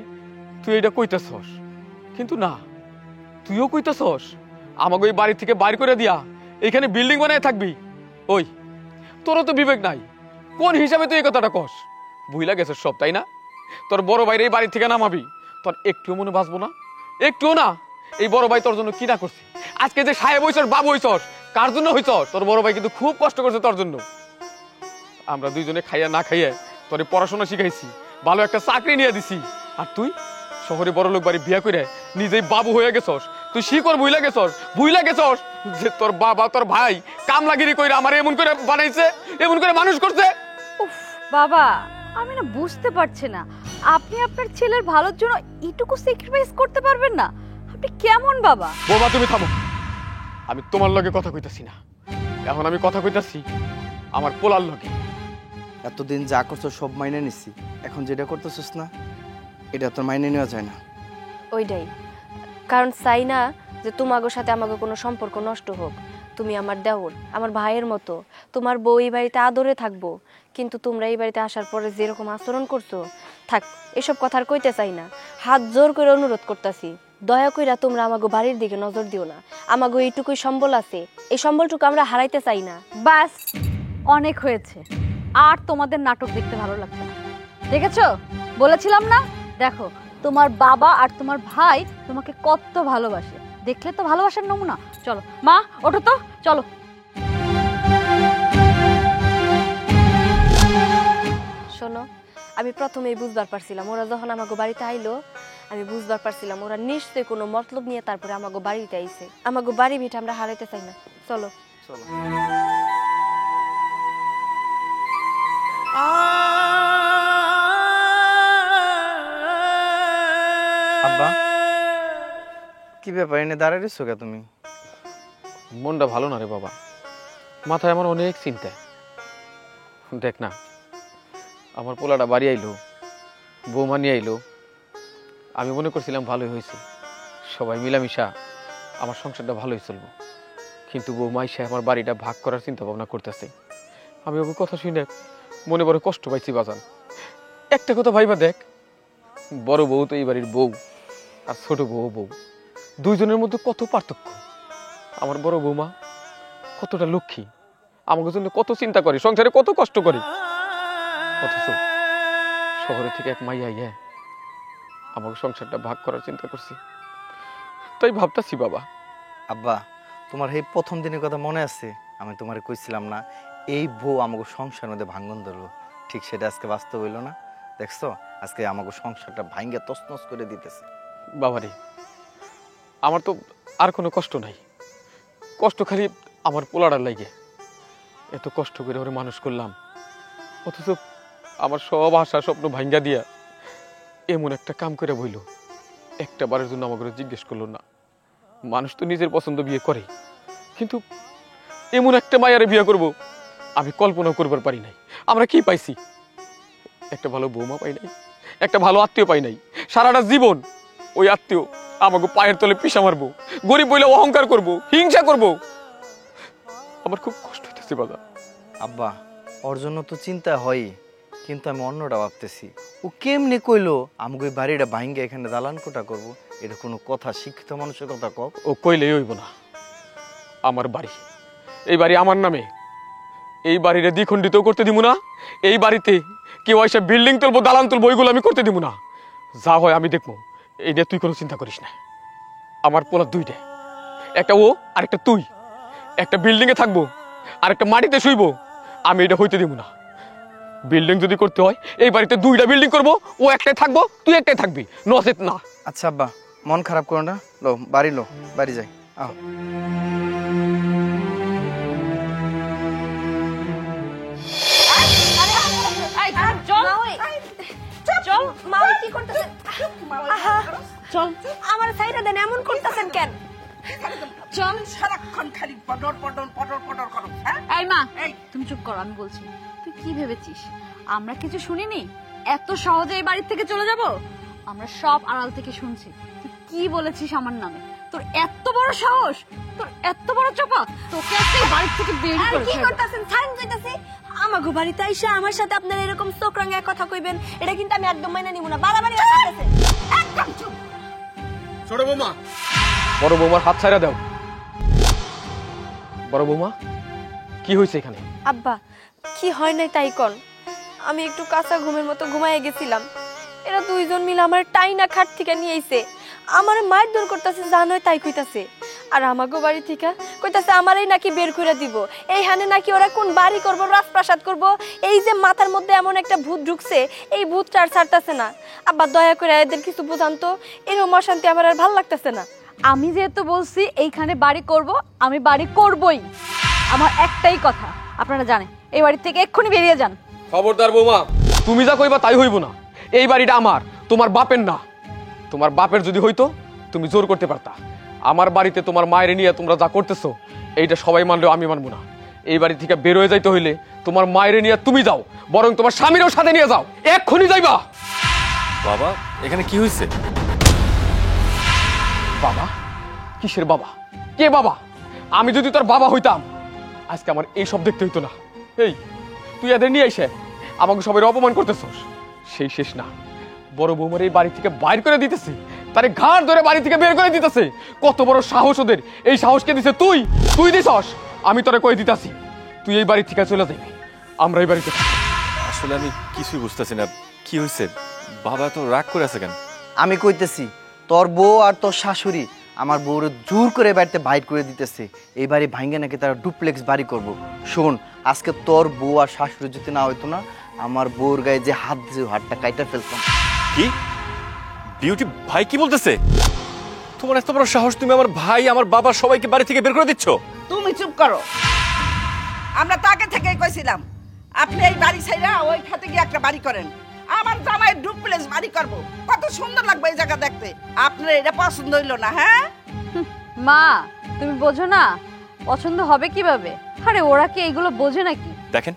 তুই এটা কইতেছস, কিন্তু না, তুইও কইতেছস আমাকে ওই বাড়ি থেকে বাইর করে দিয়া এখানে বিল্ডিং বানায় থাকবি। ওই, তোরও তো বিবেক নাই, কোন হিসাবে তুই এই কথাটা কস? ভুইলা গেছিস সব, তাই না? তোর বড় ভাইরে এই বাড়ি থেকে নামাবি, তোর একটুও মনে বাঁচবো না? একটুও না? এই বড় ভাই তোর জন্য কি না করছি? আজকে যে সাহেব হইছস, বাবু হইছস, কার জন্য হইছস? তোর বড় ভাই কিন্তু খুব কষ্ট করছে তোর জন্য। আমরা দুইজনে খাইয়া না খাইয়া তোর পড়াশোনা শিখাইছি, ভালো একটা চাকরি নিয়ে দিছি, আর তুই শহরে বড় লোক বাড়ি বিয়া করে নিজেই বাবু হয়ে গেছস। তুই শিকর ভুইলা গেছস যে তোর বাবা তোর ভাই কামলাগিরি কইরা আমার এমন করে বানাইছে, এমন করে মানুষ করছে। উফ বাবা, আমি না বুঝতে পারছি না, আপনি আপনার ছেলের ভালোর জন্য এইটুকু স্যাক্রিফাইস করতে পারবেন না? আপনি কেমন বাবা? বাবা তুমি থামো, আমি তোমার লগে কথা কইতাছি না, এখন আমি কথা কইতাছি আমার পোলার লগে। এতদিন যা করছো সব মাইনে নিচ্ছি, এখন যেটা করতেছিস না এটা তোর মাইনে নেওয়া যায় না। ওইটাই কারণ চাই না যে তোমাগোর সাথে আমাকে কোনো সম্পর্ক নষ্ট হোক। তুমি আমার দেওর, আমার ভাইয়ের মতো। তোমার বউ এই বাড়িতে আদরে থাকবো, কিন্তু তোমরা এই বাড়িতে আসার পরে যেরকম আচরণ করছো, থাক, এসব কথা আর কইতে চাই না। হাত জোর করে অনুরোধ করতেছি, দয়া কইরা তোমরা আমাগো বাড়ির দিকে নজর দিও না। আমাগো এইটুকুই সম্বল আছে, এই সম্বলটুকু আমরা হারাইতে চাই না। বাস, অনেক হয়েছে। আর তোমাদের নাটক দেখতে ভালো লাগছে না, দেখেছো? বলেছিলাম না, দেখো তোমার বাবা আর তোমার ভাই তোমাকে কত ভালোবাসে, দেখলে তো ভালোবাসার নমুনা। চলো মা, ওঠো তো, চলো। শোনো, আমি প্রথমেই বুঝবার পারছিলাম, ওরা যখন আমাগো বাড়িতে আইলো, আমি বুঝবার পারছিলাম ওরা নিশ্চয়ই কোনো মতলব নিয়ে তারপরে আমাগো বাড়িতে আইছে। আমাগো বাড়ি ভিটা আমরা হারাইতে চাই না, চলো। চলো। আব্বা, কি ব্যাপার, এনে দাঁড়ায় রেছো কে তুমি? মনটা ভালো না রে বাবা, মাথায় আমার অনেক চিন্তা। দেখ না, আমার পোলাটা বাড়ি আইলো, বৌমা নিয়ে আইলো। আমি মনে করছিলাম ভালোই হয়েছে, সবাই মিলামিশা আমার সংসারটা ভালোই চলবো। কিন্তু বৌমা এসে আমার বাড়িটা ভাগ করার চিন্তা ভাবনা করতেছে। আমি ওকে কথা শুনে মনে বড় কষ্ট পাইছি বাজান। একটা কথা ভাইবা দেখ, বড় বউ তো এই বাড়ির বউ, আর ছোট বউ বউ, দুইজনের মধ্যে কত পার্থক্য। আমার বড় বৌমা কতটা লক্ষ্মী, আমাকে জন্য কত চিন্তা করে, সংসারে কত কষ্ট করে, অথচ শহরে থেকে এক মাইয়া ইয়ে আমাকে সংসারটা ভাগ করার চিন্তা করছি। তাই ভাবতাছি বাবা। আব্বা, তোমার এই প্রথম দিনের কথা মনে আছে? আমি তোমার কইছিলাম না এই বউ আমাকে সংসার মধ্যে ভাঙ্গন ধরবো, ঠিক সেটা আজকে বাস্তব হইলো না? দেখছো, আজকে আমাকে সংসারটা ভাঙ্গে তছনছ করে দিতেছে। বাবারে, আমার তো আর কোনো কষ্ট নাই, কষ্ট খালি আমার পোলাটার লাগে। এত কষ্ট করে ওরে মানুষ করলাম, অথচ আমার সব আশা স্বপ্ন ভাঙ্গা দিয়া এমন একটা কাম করে বইল। একটা বারের জন্য আমাকে জিজ্ঞেস করলো না। মানুষ তো নিজের পছন্দ বিয়ে করে, কিন্তু এমন একটা মায়ারে বিয়ে করব আমি কল্পনা করবার পারি নাই। আমরা কি পাইছি? একটা ভালো বৌমা পাই নাই, একটা ভালো আত্মীয় পাই নাই। সারাটা জীবন ওই আত্মীয় আমাকে পায়ের তলে পিষা মারবো, গরিব বইলে অহংকার করব, হিংসা করব। আমার খুব কষ্ট হইতেছে বাবা। আব্বা, ওর জন্য তো চিন্তা হয়, কিন্তু আমি অন্যটা ভাবতেছি। ও কেমনে কইলো আমাকে ওই বাড়িটা ভাঙ্গে এখানে দালান কোটা করবো? এটা কোনো কথা? শিক্ষিত মানুষের কথা কও। ও কইলেই হইব না। আমার বাড়ি, এই বাড়ি আমার নামে, এই বাড়িটা দ্বিখণ্ডিত করতে দিব না। এই বাড়িতে কেউ এসে বিল্ডিং তুলবো, দালান তুলবো, ওইগুলো আমি করতে দিব না। যা হয় আমি দেখবো, এই নিয়ে তুই কোনো চিন্তা করিস না। আমার পোলা দুইটা, একটা ও আর একটা তুই। একটা বিল্ডিং এ থাকবো আর একটা মাটিতে শুইবো, আমি এটা হইতে দিব না। বিল্ডিং যদি করতে হয় এই বাড়িতে দুইটা বিল্ডিং করবো, ও একটাই থাকবো, তুই একটাই থাকবি, নচেত না। আচ্ছা আব্বা, মন খারাপ করো না, লো বাড়ি লো, বাড়ি যাই। আহ, চল, মা ওই কি করতেছেন? আহা, চল, আমার সাইডে দেন, এমন করতেছেন কেন? চল। সারাক্ষণ খালি পটর পটর পটর পটর করো। এই মা, তুমি চুপ করো, আমি বলছি। তুই কি ভেবেছিস আমরা কিছু শুনিনি? এত সহজে এই বাড়ি থেকে চলে যাব? আমরা সব আড়াল থেকে শুনছি। তুই কি বলেছিস আমার নামে? তোর এত বড় সাহস, তোর এত বড় চাপা, তোকে আজকে এই বাড়ি থেকে বের আর করে কি ফেলবো। করতেছেন? ছাড়েন কইতাছি। আমাগো বাড়িতে আইসা আমার সাথে আপনারা এরকম চোখ রাঙায় কথা কইবেন, এটা কিন্তু আমি একদম মাইনা নিব না। বাড়াবাড়ি করতেছেন। একদম চুপ। ছোট বৌমা, বড় বৌমার হাত ছাইরা দাও। বড় বৌমা, কি হয়েছে এখানে? আব্বা, কি হয় নাই তাই কোন। আমি একটু কাঁচা ঘুমের মতো ঘুমায় গেছিলাম। এরা দুইজন মিলে আমার টাইনা খাট থেকে নিয়ে আইছে, আমার মায়ের দূর করতেছে, জানোই তাই কইতাছে। আর আমাগো বাড়ি থেকে কইতাছে আমারই নাকি বের করে দিব। এইখানে নাকি ওরা কোন বাড়ি করব, রাজপ্রাসাদ করব। এই যে মাথার মধ্যে এমন একটা ভূত ঢুকছে, এই ভূতটা আর ছাড়তাছে না। আব্বা দয়া করে এদের কিছু বুঝান তো, এরকম অশান্তি আমার আর ভাল লাগতেছে না। আমি যেহেতু বলছি এইখানে বাড়ি করব, আমি বাড়ি করবই। আমার একটাই কথা, আপনারা জানেন, এই বাড়ি থেকে এক্ষুনি বেরিয়ে যান। খবরদার বৌমা, তুমি যা কইবা তাই হইব না। এই বাড়িটা আমার, তোমার বাপের না। তোমার বাপের যদি হইতো তুমি জোর করতে পারতা। আমার বাড়িতে তোমার মায়ের নিয়ে তোমরা যা করতেছো, এইটা সবাই মানলেও আমি মানবো না। এই বাড়ি থেকে বের হয়ে যাইতে হইলে তোমার মায়ের নিয়ে তুমি যাও, বরং তোমার স্বামীরও সাথে নিয়ে যাও, এক্ষুনি যাইবা। বাবা, এখানে কি হয়েছে? বাবা? কিসের বাবা? কে বাবা? আমি যদি তোর বাবা হইতাম আজকে আমার এই সব দেখতে হইতো না। এই তুই এদের নিয়ে এসে আমাকে সবাই অপমান করতেছস। সেই শেষ না, বড় বৌমার এই বাড়ি থেকে বাইর করে দিতেছে, তারে ঘাড় ধরে বাড়ি থেকে বের করে দিতেছে। কত বড় সাহস ওদের! এই সাহসকে দিছে তুই, তুই দিছস। আমি তোরে কই দিতাছি, তুই এই বাড়ি থেকে চলে যাবি, আমরা এই বাড়িতে থাকবো। আসলে আমি কিছুই বুঝতেছি না কি হয়েছে, বাবা তো রাগ করে আছে কেন? আমি কইতেছি তোর বউ আর তোর শাশুড়ি আমার বউরে জোর করে বাড়িতে বাইর করে দিতেছে। এই বাড়ি ভাঙ্গে নাকি তারা ডুপ্লেক্স বাড়ি করব। শোন, আজকে তোর বউ আর শাশুড়ি যদি না হইতো না, আমার বউর গায়ে যে হাত দিয়ে হাতটা কাইটা ফেলতাম। কি বিউটি ভাই কি বলতেছে? তোমার এত বড় সাহস, তুমি আমার ভাই আমার বাবা সবাইকে বাড়ি থেকে বের করে দিচ্ছ? তুমি চুপ করো। আমরা তো আগে থেকেই কইছিলাম আপনি এই বাড়ি ছাইরা ওই খাতে গিয়ে একটা বাড়ি করেন। আমার জামাই ডুপ্লেক্স বাড়ি করব, কত সুন্দর লাগবে এই জায়গা দেখতে। আপনার এটা পছন্দ হইলো না? হ্যাঁ মা, তুমি বোঝো না পছন্দ হবে কিভাবে? আরে ওরা কি এইগুলো বোঝে নাকি? দেখেন,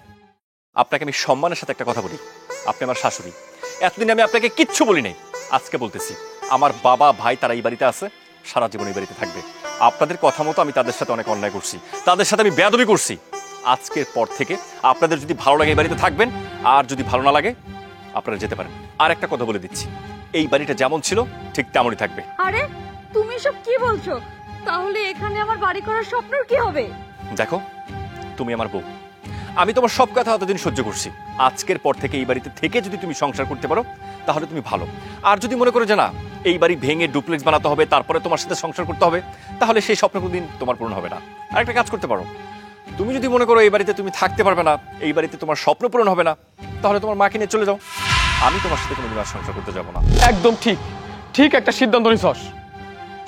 আপনাকে আমি সম্মানের সাথে একটা কথা বলি, আপনি আমার শাশুড়ি। এতদিন আমি আপনাকে কিচ্ছু বলি নাই, আজকে বলতেছি আমার বাবা ভাই তারা এই বাড়িতে আছে, সারা জীবন এই বাড়িতে থাকবে। আপনাদের কথা মতো আমি তাদের সাথে অনেক অন্যায় করছি, তাদের সাথে আমি বেয়াদবি করছি। আজকের পর থেকে আপনাদের যদি ভালো লাগে এই বাড়িতে থাকবেন, আর যদি ভালো না লাগে আপনারা যেতে পারেন। আর একটা কথা বলে দিচ্ছি, এই বাড়িটা যেমন ছিল ঠিক তেমনই থাকবে। আরে তুমি সব কি বলছো? তাহলে এখানে আমার বাড়ি করার স্বপ্নর কি হবে? দেখো, তুমি আমার বউ, আমি তোমার সব কথা এতদিন সহ্য করছি। আজকের পর থেকে এই বাড়িতে থেকে যদি তুমি সংসার করতে পারো তাহলে তুমি ভালো। আর যদি মনে করো যে না, এই বাড়ি ভেঙে ডুপ্লেক্স বানাতে হবে তারপরে তোমার সাথে সংসার করতে হবে, তাহলে সেই স্বপ্ন কোনদিন তোমার পূরণ হবে না। আর একটা কাজ করতে পারো, তুমি যদি মনে করো এই বাড়িতে তুমি থাকতে পারবে না, এই বাড়িতে তোমার স্বপ্ন পূরণ হবে না, তাহলে তোমার মাকে নিয়ে চলে যাও। আমি তোমার সাথে কোনোদিন আর সংসার করতে যাবো না। একদম ঠিক, ঠিক একটা সিদ্ধান্ত নিছস।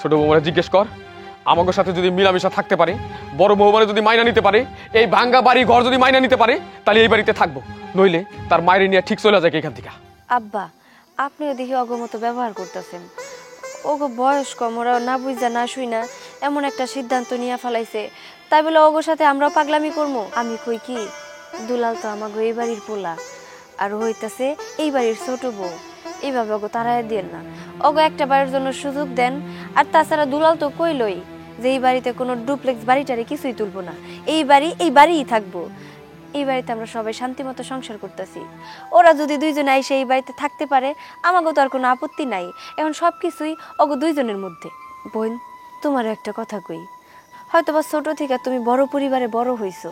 ছোট বৌমারা জিজ্ঞেস কর, আমাকে সাথে যদি মিলামিশা থাকতে পারে, বড় বৌমারা যদি মাইনা নিতে পারে, এই ভাঙ্গা বাড়ি ঘর যদি মাইনা নিতে পারে, তাহলে এই বাড়িতে থাকবো, নইলে তার মায়ের নিয়ে ঠিক চলে যায় এখান থেকে। আব্বা, আপনিও দেখি অগমতো ব্যবহার করতেছেন। ওগো বয়স কম, ওরা না বুঝা না শুই না এমন একটা সিদ্ধান্ত নিয়ে ফেলাইছে, তাই বলে ওগোর সাথে আমরাও পাগলামি করবো? আমি কই কি, দুলাল তো আমাগো এই বাড়ির পোলা, আর হইতাছে এই বাড়ির ছোট বউ। এইভাবে ওগো তারাই দেন না, ওগো একটা বাড়ির জন্য সুযোগ দেন। আর তাছাড়া দুলাল তো কইলই যে এই বাড়িতে কোনো ডুপ্লেক্স বাড়িটারে কিছুই তুলবো না, এই বাড়িই থাকবো। এই বাড়িতে আমরা সবাই শান্তিমতো সংসার করতেছি। ওরা যদি দুইজনে এসে এই বাড়িতে থাকতে পারে, আমাকেও তো আর কোনো আপত্তি নাই। এখন সব কিছুই ওগো দুইজনের মধ্যে। বোন, তোমারও একটা কথা কই, হয়তো বা ছোট থেকে তুমি বড় পরিবারে বড় হইছো,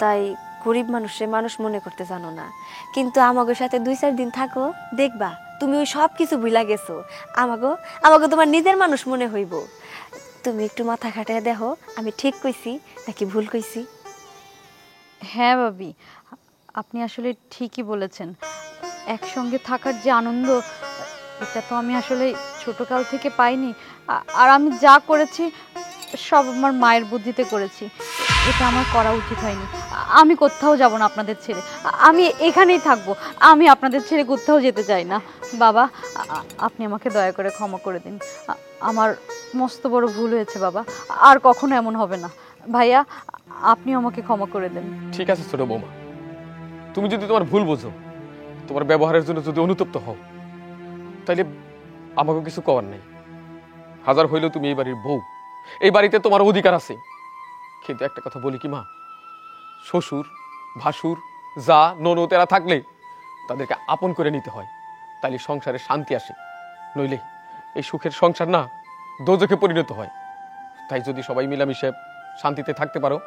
তাই গরিব মানুষ মনে করতে জানো না। কিন্তু আমাকে সাথে 2-4 দিন থাকো, দেখবা তুমি ওই সব কিছু ভুলা গেছো। আমাকে তোমার নিজের মানুষ মনে হইব। তুমি একটু মাথা খাটায় দেখো আমি ঠিক কইছি নাকি ভুল কইছি। হ্যাঁ ভাবি, আপনি আসলে ঠিকই বলেছেন। একসঙ্গে থাকার যে আনন্দ, এটা তো আমি আসলে ছোটকাল থেকে পাইনি। আর আমি যা করেছি সব আমার মায়ের বুদ্ধিতে করেছি, এটা আমার করা উচিত হয়নি। আমি কোথাও যাব না আপনাদের ছেড়ে, আমি এখানেই থাকবো। আমি আপনাদের ছেড়ে কোথাও যেতে চাই না। বাবা, আপনি আমাকে দয়া করে ক্ষমা করে দিন, আমার মস্ত বড় ভুল হয়েছে বাবা, আর কখনো এমন হবে না। ভাইয়া, আপনি আমাকে ক্ষমা করে দেন। ঠিক আছে ছোট বৌমা, তুমি যদি তোমার ভুল বোঝো, তোমার ব্যবহারের জন্য যদি অনুতপ্ত হও, তাইলে আমাকে কিছু করার নাই। হাজার হইলেও তুমি এই বাড়ির বউ, এই বাড়িতে তোমার অধিকার আছে। কিন্তু একটা কথা বলি কি মা, শ্বশুর ভাসুর যা ননদ এরা থাকলে তাদেরকে আপন করে নিতে হয়, তাইলে সংসারে শান্তি আসে। নইলে এই সুখের সংসার না দোজখে পরিণত হয়। তাই যদি সবাই মিলামিশে শান্তিতে থাকতে পারো,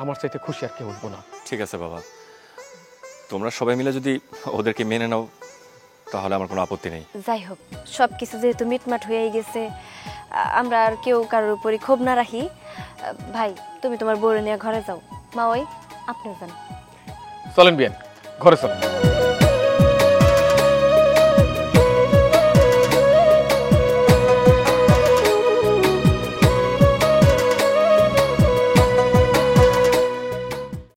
আমার চাইতে খুশি আর কেউ হইব না। ঠিক আছে বাবা, তোমরা সবাই মিলে যদি ওদেরকে মেনে নাও তাহলে আমার কোনো আপত্তি নেই। যাই হোক, সব কিছু যেহেতু মিটমাট হয়ে গেছে, আমরা আর কেউ কারোর উপরই ক্ষোভ না রাখি। ভাই, তুমি তোমার বউরে নিয়ে ঘরে যাও। মা, ওই আপনিও যান। চলেন বিয়ান, ঘরে চলেন।